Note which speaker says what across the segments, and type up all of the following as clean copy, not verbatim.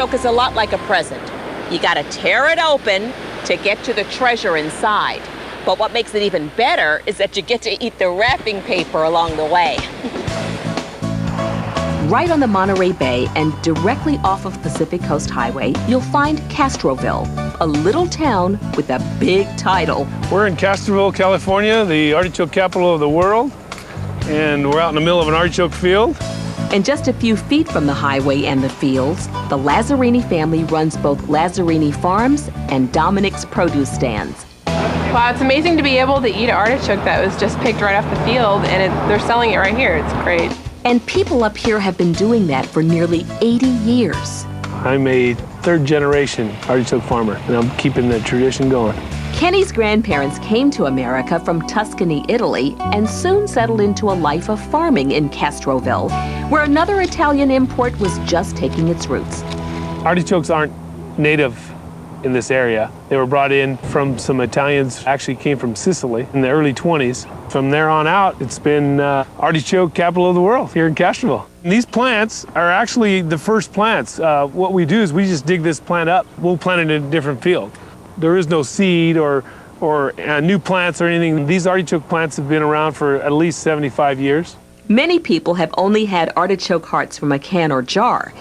Speaker 1: artichoke is a lot like a present. You gotta tear it open to get to the treasure inside. But what makes it even better is that you get to eat the wrapping paper along the way.
Speaker 2: Right on the Monterey Bay and directly off of Pacific Coast Highway, you'll find Castroville, a little town with a big title.
Speaker 3: We're in Castroville, California, the artichoke capital of the world, and we're out in the middle of an artichoke field.
Speaker 2: And just a few feet from the highway and the fields, the Lazzerini family runs both Lazzerini Farms and Dominic's produce stands.
Speaker 4: Wow, it's amazing to be able to eat an artichoke that was just picked right off the field, and they're selling it right here. It's great.
Speaker 2: And people up here have been doing that for nearly 80 years.
Speaker 3: I'm a third-generation artichoke farmer, and I'm keeping the tradition going.
Speaker 2: Kenny's grandparents came to America from Tuscany, Italy, and soon settled into a life of farming in Castroville, where another Italian import was just taking its roots.
Speaker 3: Artichokes aren't native in this area. They were brought in from some Italians, actually came from Sicily in the early 20s. From there on out, it's been artichoke capital of the world here in Castroville. And these plants are actually the first plants. What we do is we just dig this plant up. We'll plant it in a different field. There is no seed or new plants or anything. These artichoke plants have been around for at least 75 years.
Speaker 2: Many people have only had artichoke hearts from a can or jar.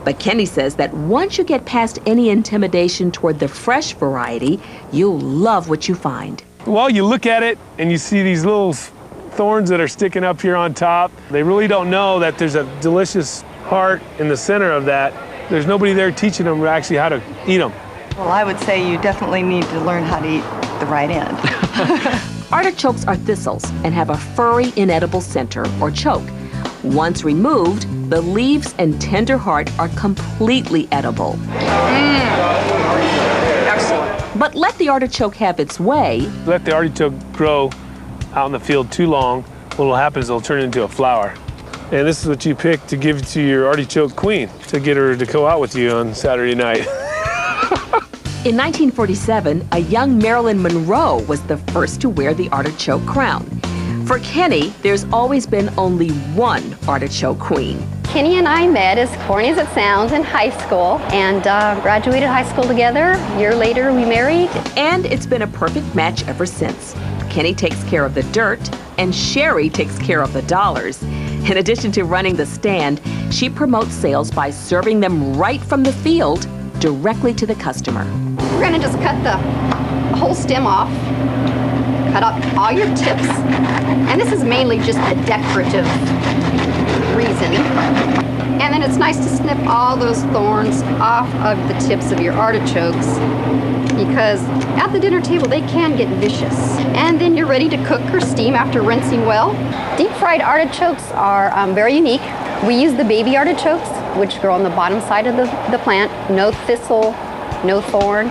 Speaker 2: But Kenny says that once you get past any intimidation toward the fresh variety, you'll love what you find.
Speaker 3: Well, you look at it and you see these little thorns that are sticking up here on top. They really don't know that there's a delicious heart in the center of that. There's nobody there teaching them actually how to eat them.
Speaker 5: Well, I would say you definitely need to learn how to eat the right end.
Speaker 2: Artichokes are thistles and have a furry, inedible center, or choke. Once removed, the leaves and tender heart are completely edible.
Speaker 5: Excellent.
Speaker 2: But let the artichoke have its way.
Speaker 3: Let the artichoke grow out in the field too long, what will happen is it'll turn into a flower. And this is what you pick to give to your artichoke queen, to get her to go out with you on Saturday night.
Speaker 2: In 1947, a young Marilyn Monroe was the first to wear the artichoke crown. For Kenny, there's always been only one artichoke queen.
Speaker 6: Kenny and I met, as corny as it sounds, in high school and graduated high school together. A year later, we married.
Speaker 2: And it's been a perfect match ever since. Kenny takes care of the dirt, and Sherry takes care of the dollars. In addition to running the stand, she promotes sales by serving them right from the field, directly to the customer.
Speaker 6: We're gonna just cut the whole stem off, cut up all your tips, and this is mainly just a decorative reason. And then it's nice to snip all those thorns off of the tips of your artichokes, because at the dinner table they can get vicious. And then you're ready to cook or steam after rinsing well. Deep fried artichokes are very unique. We use the baby artichokes, which grow on the bottom side of the plant. No thistle, no thorn.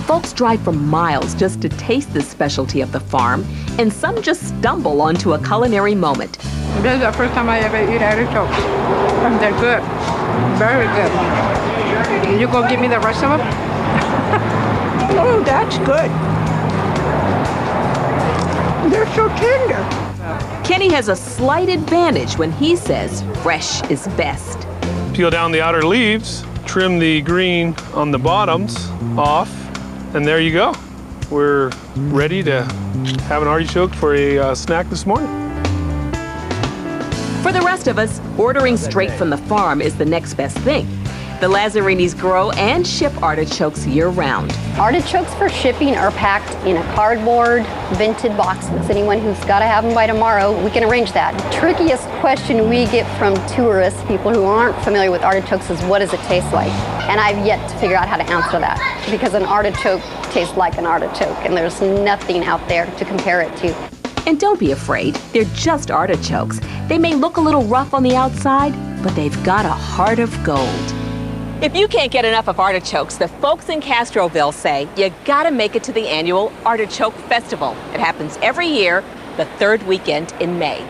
Speaker 2: Folks drive for miles just to taste this specialty of the farm, and some just stumble onto a culinary moment.
Speaker 4: This is the first time I ever eat artichokes. They're good, very good. You go give me the rest of them?
Speaker 5: Oh, that's good. They're so tender.
Speaker 2: Kenny has a slight advantage when he says fresh is best.
Speaker 3: Peel down the outer leaves, trim the green on the bottoms off, and there you go. We're ready to have an artichoke for a snack this morning.
Speaker 2: For the rest of us, ordering straight from the farm is the next best thing. The Lazzerinis grow and ship artichokes year-round.
Speaker 6: Artichokes for shipping are packed in a cardboard, vented boxes. Anyone who's got to have them by tomorrow, we can arrange that. The trickiest question we get from tourists, people who aren't familiar with artichokes, is what does it taste like? And I've yet to figure out how to answer that, because an artichoke tastes like an artichoke, and there's nothing out there to compare it to.
Speaker 2: And don't be afraid, they're just artichokes. They may look a little rough on the outside, but they've got a heart of gold.
Speaker 1: If you can't get enough of artichokes, the folks in Castroville say you gotta make it to the annual Artichoke Festival. It happens every year, the third weekend in May.